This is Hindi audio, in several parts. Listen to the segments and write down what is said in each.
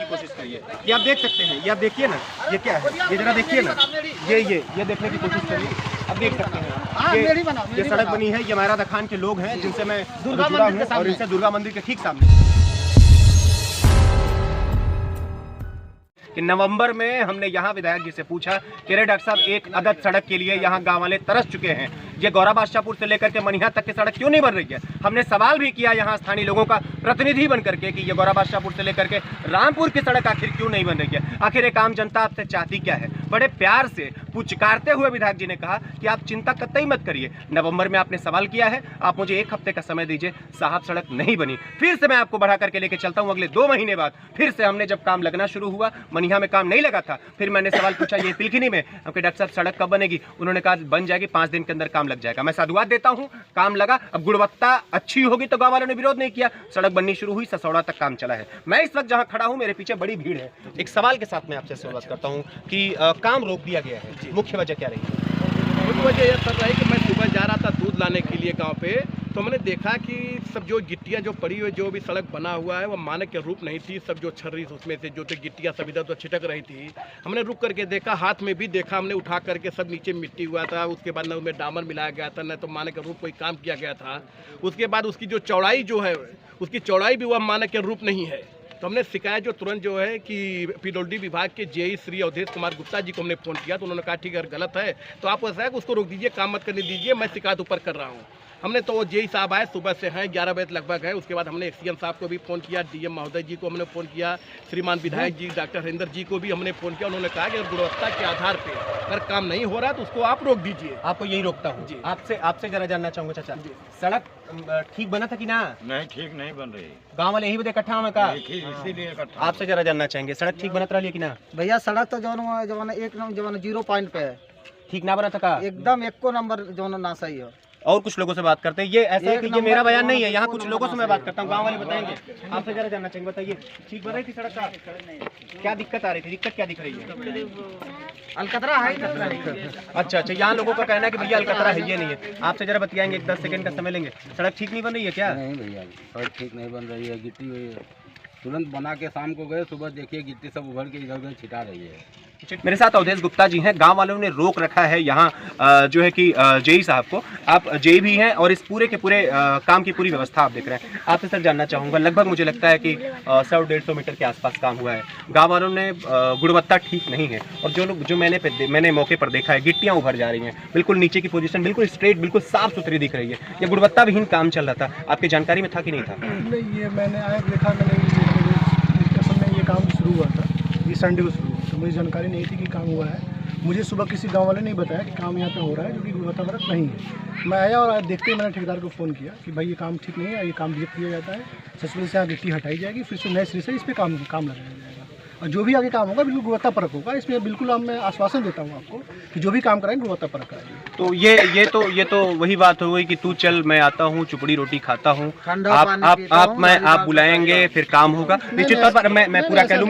कोशिश करिए। ये आप देख सकते हैं, ये आप देखिए ना, ये क्या है, ये जरा देखिए ना, ये देखने की कोशिश करिए। अब देख सकते हैं ये सड़क बनी है, ये महाराजा खान के लोग हैं जिनसे मैं जुड़ा हूं और इनसे दुर्गा मंदिर के ठीक सामने कि नवंबर में हमने यहाँ विधायक जी से पूछा कि अरे डॉक्टर साहब, एक अदद सड़क के लिए यहाँ गांव वाले तरस चुके हैं, ये गौरा बादशाहपुर से लेकर के मनिहा तक की सड़क क्यों नहीं बन रही है। हमने सवाल भी किया यहाँ स्थानीय लोगों का प्रतिनिधि बन करके कि ये गौरा बादशाहपुर से लेकर के रामपुर की सड़क आखिर क्यों नहीं बन रही है, आखिर एक आम जनता आपसे चाहती क्या है। बड़े प्यार से पुचकारते हुए विधायक जी ने कहा कि आप चिंता कतई मत करिए, नवंबर में आपने सवाल किया है, आप मुझे 1 हफ्ते का समय दीजिए, साहब सड़क नहीं बनी। फिर से मैं आपको बढ़ा करके लेके चलता हूँ, अगले 2 महीने बाद फिर से हमने जब काम लगना शुरू हुआ, मनिहा में काम नहीं लगा था, फिर मैंने सवाल पूछा ये पिलखनी में, आपके डॉक्टर साहब सड़क कब बनेगी, उन्होंने कहा बन जाएगी, 5 दिन के अंदर काम लग जाएगा। मैं साधुवाद देता हूँ, काम लगा। अब गुणवत्ता अच्छी होगी तो गांव वालों ने विरोध नहीं किया, सड़क बननी शुरू हुई, ससौड़ा तक काम चला है। मैं इस वक्त जहां खड़ा हूं, मेरे पीछे बड़ी भीड़ है। एक सवाल के साथ मैं आपसे सवाल करता हूं कि काम रोक दिया गया है, मुख्य वजह क्या रही है? मुख्य वजह यह सर रही कि मैं सुबह जा रहा था दूध लाने के लिए गांव पे, तो मैंने देखा कि सब जो गिट्टियाँ जो पड़ी हुई, जो भी सड़क बना हुआ है वो मानक के रूप नहीं थी, सब जो छर्री उसमें से जो थे गिट्टियाँ सब इधर उधर छिटक रही थी। हमने रुक करके देखा, हाथ में भी देखा हमने उठा करके, सब नीचे मिट्टी हुआ था, उसके बाद न उसमें डामर मिलाया गया था, न तो मानक के रूप कोई काम किया गया था। उसके बाद उसकी जो चौड़ाई जो है, उसकी चौड़ाई भी वह मानक के रूप नहीं है। तो हमने शिकायत जो तुरंत जो है कि पीडब्ल्यूडी विभाग के जेई श्री अवधेश कुमार गुप्ता जी को हमने फ़ोन किया, तो उन्होंने कहा ठीक है, अगर गलत है तो आप ऐसा है कि उसको रोक दीजिए, काम मत करने दीजिए, मैं शिकायत ऊपर कर रहा हूँ। हमने तो वो जेई साहब आए, सुबह से हैं, 11 बजे लगभग है। उसके बाद हमने सीएम साहब को भी फ़ोन किया, डीएम महोदय जी को हमने फ़ोन किया, श्रीमान विधायक जी डॉक्टर हरिंदर जी को भी हमने फ़ोन किया। उन्होंने कहा कि गुणवत्ता के आधार पर अगर काम नहीं हो रहा तो उसको आप रोक दीजिए। आपको यही रोकता हूँ जी। आपसे जरा जानना चाहूँगा चाचा, सड़क ठीक बना था कि ना? नहीं, ठीक नहीं बन रही। गाँव वाले यही बदे इकट्ठा में कहा, इसीलिए इकट्ठा। आपसे जरा जानना चाहेंगे, सड़क ठीक बनत रही कि ना? भैया सड़क तो जवाना 0 पॉइंट पे है, ठीक ना बना था का? एकदम 1 नंबर जो ना सही है। और कुछ लोगों से बात करते हैं, ये ऐसा है कि ये मेरा बयान नहीं है, यहाँ कुछ लोगों से मैं बात करता हूँ, गांव वाले बताएंगे। आपसे जरा जानना चाहेंगे, बताइए ठीक बन रही थी सड़क का, क्या दिक्कत आ रही थी, दिक्कत क्या दिख रही है? अलकतरा है। अच्छा, यहाँ लोगों का कहना है कि भैया अलकतरा है, ये नहीं है। आपसे जरा बतियाएंगे, 10 सेकंड का समय लेंगे। सड़क ठीक नहीं बन रही है क्या? नहीं भैया, सड़क ठीक नहीं बन रही है, गिट्टी हुई है, तुरंत बना के शाम को गए, सुबह देखिए गिट्टी सब उभर के इधर उधर छिटा रही है। मेरे साथ अवधेश गुप्ता जी हैं, गांव वालों ने रोक रखा है यहाँ जो है कि जेई साहब को, आप जेई भी हैं और इस पूरे के पूरे काम की पूरी व्यवस्था आप देख रहे हैं। आपसे सर जानना चाहूँगा, लगभग मुझे लगता है कि 100-150 मीटर के आसपास काम हुआ है, गांव वालों ने गुणवत्ता ठीक नहीं है और जो मैंने मौके पर देखा है, गिट्टियाँ उभर जा रही हैं, बिल्कुल नीचे की पोजीशन बिल्कुल स्ट्रेट, बिल्कुल साफ सुथरी दिख रही है। ये गुणवत्ता विहीन काम चल रहा था, आपकी जानकारी में था कि नहीं था? नहीं, ये मैंने आया देखा, मैंने ये काम शुरू हुआ था, ये संडे को शुरू हुआ, तो मुझे जानकारी नहीं थी कि काम हुआ है। मुझे सुबह किसी गांव वाले ने बताया कि काम यहाँ पे हो रहा है, जो कि गुणवत्तापरक नहीं है। मैं आया और देखते ही मैंने ठेकेदार को फ़ोन किया कि भाई ये काम ठीक नहीं है, ये काम रिजेक्ट किया जाता है, सच से यहाँ गिट्टी हटाई जाएगी, फिर से नए सिरे से इस पर काम लगाया जाएगा और जो भी आगे काम होगा बिल्कुल गुणवत्तापरक होगा। इसमें बिल्कुल मैं आश्वासन देता हूँ आपको कि जो भी काम कराएंगे गुणवत्तापरक कराएंगे। तो ये तो वही बात हो गई कि तू चल मैं आता हूँ, चुपड़ी रोटी खाता हूँ, आप बुलाएंगे फिर काम होगा। निश्चित तौर पर मैं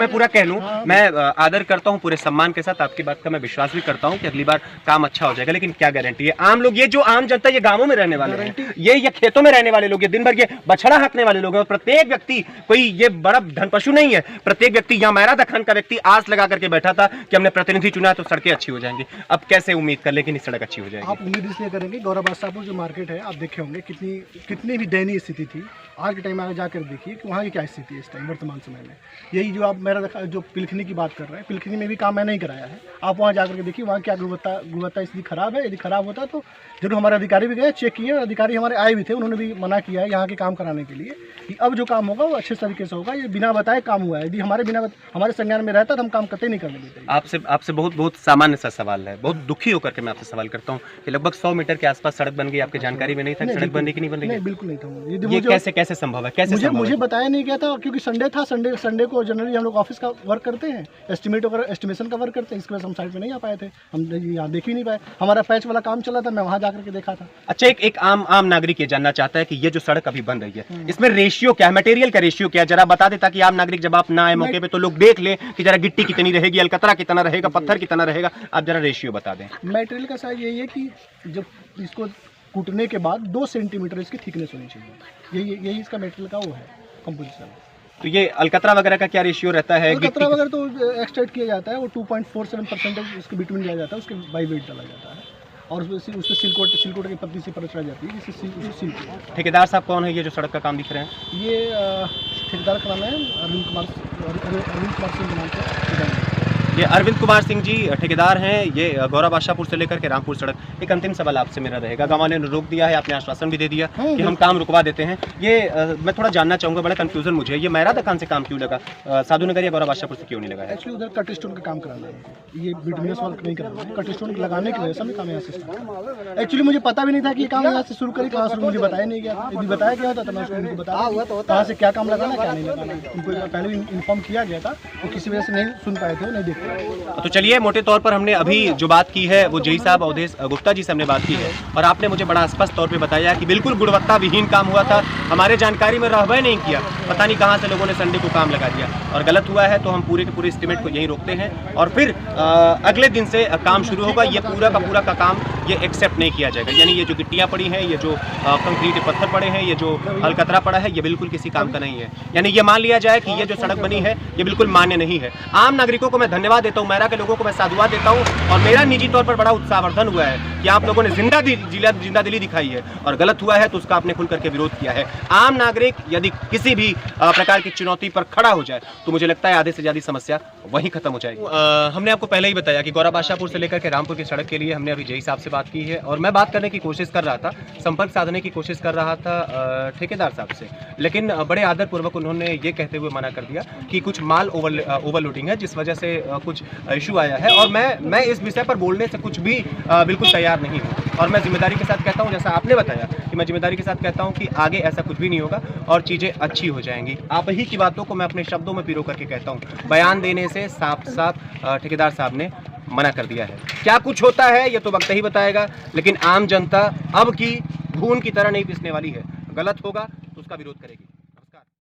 पूरा कह लूँ, मैं आदर करता हूँ पूरे सम्मान के साथ, आपकी बात का मैं विश्वास भी करता हूँ कि अगली बार काम अच्छा हो जाएगा, लेकिन क्या गारंटी है? आम लोग, ये जो आम जनता, ये गाँवों में रहने वाले हैं, ये खेतों में रहने वाले लोग, ये दिन भर ये बछड़ा हाँकने वाले लोग हैं, प्रत्येक व्यक्ति कोई ये बड़ा धन पशु नहीं है, प्रत्येक व्यक्ति यहाँ महाराजा खान का व्यक्ति आस लगा करके बैठा था कि हमने प्रतिनिधि चुना तो सड़कें अच्छी हो जाएंगी। अब कैसे उम्मीद कर ले कि सड़क अच्छी हो जाएगी? आप उम्मीद इसलिए करेंगे, गौरा बादशाहपुर जो मार्केट है आप देखे होंगे कितनी भी दयनीय स्थिति थी, आज के टाइम में आगे जाकर देखिए कि वहाँ की क्या स्थिति है इस टाइम वर्तमान समय में। यही जो आप मेरा जो पिलखनी की बात कर रहे हैं, पिलखनी में भी काम मैं नहीं कराया है, आप वहाँ जाकर के देखिए वहाँ क्या गुणवत्ता स्थिति खराब है। यदि खराब होता तो जरूर हमारे अधिकारी भी गए, चेक किए, अधिकारी हमारे आए भी थे, उन्होंने भी मना किया है यहाँ के काम कराने के लिए कि अब जो काम होगा वो अच्छे तरीके से होगा, ये बिना बताए काम हुआ है। यदि हमारे संज्ञान में रहता तो हम काम कतई नहीं करने देते। आपसे बहुत सामान्य सा सवाल है, बहुत दुखी होकर के मैं आपसे सवाल करता हूँ कि लगभग 100 मीटर के आसपास सड़क बन गई, आपकी जानकारी में नहीं था सड़क बन रही कि नहीं बन रही? नहीं, बिल्कुल नहीं था। ये कैसे संभव है? मुझे बताया नहीं गया था, क्योंकि संडे था। संडे को जनरली हम लोग ऑफिस का वर्क करते हैं, एस्टिमेशन का वर्क करते हैं, इसके वजह से हम साइड पे नहीं आ पाए थे, हम यहाँ देख ही नहीं पाए। हमारा पैच वाला काम चला था, मैं वहाँ जाकर के देखा था। अच्छा, एक आम नागरिक ये जानना चाहता है कि ये जो सड़क अभी बन रही है, इसमें रेशियो क्या है, मटेरियल का रेशियो क्या है, जरा बता दे ताकि आम नागरिक जब आप ना आए मौके पे तो लोग देख ले कि जरा गिट्टी कितनी रहेगी, अलकतरा कितना रहेगा, पत्थर कितना रहेगा, आप जरा रेशियो बता दें। मटेरियल का साइज यही है कि जब इसको कूटने के बाद 2 सेंटीमीटर इसकी थिकनेस होनी चाहिए, यही इसका मटेरियल का वो है कंपोजिशन। तो ये अलकतरा वगैरह का क्या रेशियो रहता है? कतरा वगैरह तो एक्सट्रैक्ट किया जाता है, वो 2.47% उसके बिटवीन लिया जाता है, उसके बाई वेट डाला जाता है और उसमें सिलकोट की पत्ती से परत रह जाती है, जिससे सिल। ठेकेदार साहब कौन है ये जो सड़क का काम दिख रहे हैं? ये ठेकेदार का नाम है अरविंद कुमार सिंह के नाम से। ये अरविंद कुमार सिंह जी ठेकेदार हैं। ये गौरा बादशाहपुर से लेकर के रामपुर सड़क। एक अंतिम सवाल आपसे मेरा रहेगा, गाँव वाले ने रोक दिया है, आपने आश्वासन भी दे दिया कि हम काम रुकवा देते हैं। ये मैं थोड़ा जानना चाहूँगा, बड़ा कंफ्यूजन मुझे, ये मैरा दुकान से काम क्यों लगा, साधु नगर या गौरा बादशाहपुर से क्यों नहीं लगा है? एक्चुअली उधर कट स्टोन का काम कराना है, ये बिटवीनस वर्क नहीं कराना है, कट स्टोन लगाने की वजह से हमें काम यहाँ से स्टार्ट। एक्चुअली मुझे पता भी नहीं था कि ये काम यहाँ से शुरू करें, कहाँ से मुझे बताया नहीं गया। यदि बताया गया होता तो मैं उसको बताया कहाँ से क्या काम लगाना क्या नहीं लगाना। उनको पहले भी इन्फॉर्म किया गया था, वो किसी वजह से नहीं सुन पाए थे, नहीं देख पाए। तो चलिए, मोटे तौर पर हमने अभी जो बात की है वो जेई साहब अवधेश गुप्ता जी से हमने बात की है और आपने मुझे बड़ा स्पष्ट तौर पे बताया कि बिल्कुल गुणवत्ता विहीन काम हुआ था, हमारे जानकारी में रहबे नहीं किया, पता नहीं कहां से लोगों ने संडे को काम लगा दिया और गलत हुआ है। तो हम पूरे के पूरे एस्टीमेट को यहीं रोकते हैं और फिर अगले दिन से काम शुरू होगा। ये पूरा का काम ये एक्सेप्ट नहीं किया जाएगा, यानी ये जो गिट्टियाँ पड़ी हैं, ये जो कंक्रीट के पत्थर पड़े हैं, ये जो अलकतरा पड़ा है, ये बिल्कुल किसी काम का नहीं है। यानी ये मान लिया जाए कि ये जो सड़क बनी है ये बिल्कुल मान्य नहीं है। आम नागरिकों को मैं धन्यवाद देता हूँ, मैरा के लोगों को मैं साधुवाद देता हूँ और मेरा निजी तौर पर बड़ा उत्साहवर्धन हुआ है कि आप लोगों ने जिंदा दिली दिखाई है और गलत हुआ है तो उसका आपने खुल करके विरोध किया है। आम नागरिक यदि किसी भी प्रकार की चुनौती पर खड़ा हो जाए तो मुझे लगता है आधे से ज़्यादा समस्या वहीं खत्म हो जाएगी। हमने आपको पहले ही बताया कि गौरा बादशाहपुर से लेकर के रामपुर की सड़क के लिए हमने अभी जेई साहब से बात की है और मैं बात करने की कोशिश कर रहा था, संपर्क साधने की कोशिश कर रहा था ठेकेदार साहब से, लेकिन बड़े आदरपूर्वक उन्होंने ये कहते हुए मना कर दिया कि कुछ माल ओवरलोडिंग है जिस वजह से कुछ इशू आया है और मैं इस विषय पर बोलने से कुछ भी बिल्कुल तैयार नहीं हूँ और मैं जिम्मेदारी के साथ कहता हूँ, जैसा आपने बताया कि मैं जिम्मेदारी के साथ कहता हूँ कि आगे ऐसा कुछ भी नहीं होगा और चीज़ें अच्छी हो जाएंगी। आप ही की बातों को मैं अपने शब्दों में पिरो करके कहता हूँ। बयान देने से साफ ठेकेदार साहब ने मना कर दिया है। क्या कुछ होता है ये तो वक्त ही बताएगा, लेकिन आम जनता अब की खून की तरह नहीं पिसने वाली है। गलत होगा तो उसका विरोध करेगी।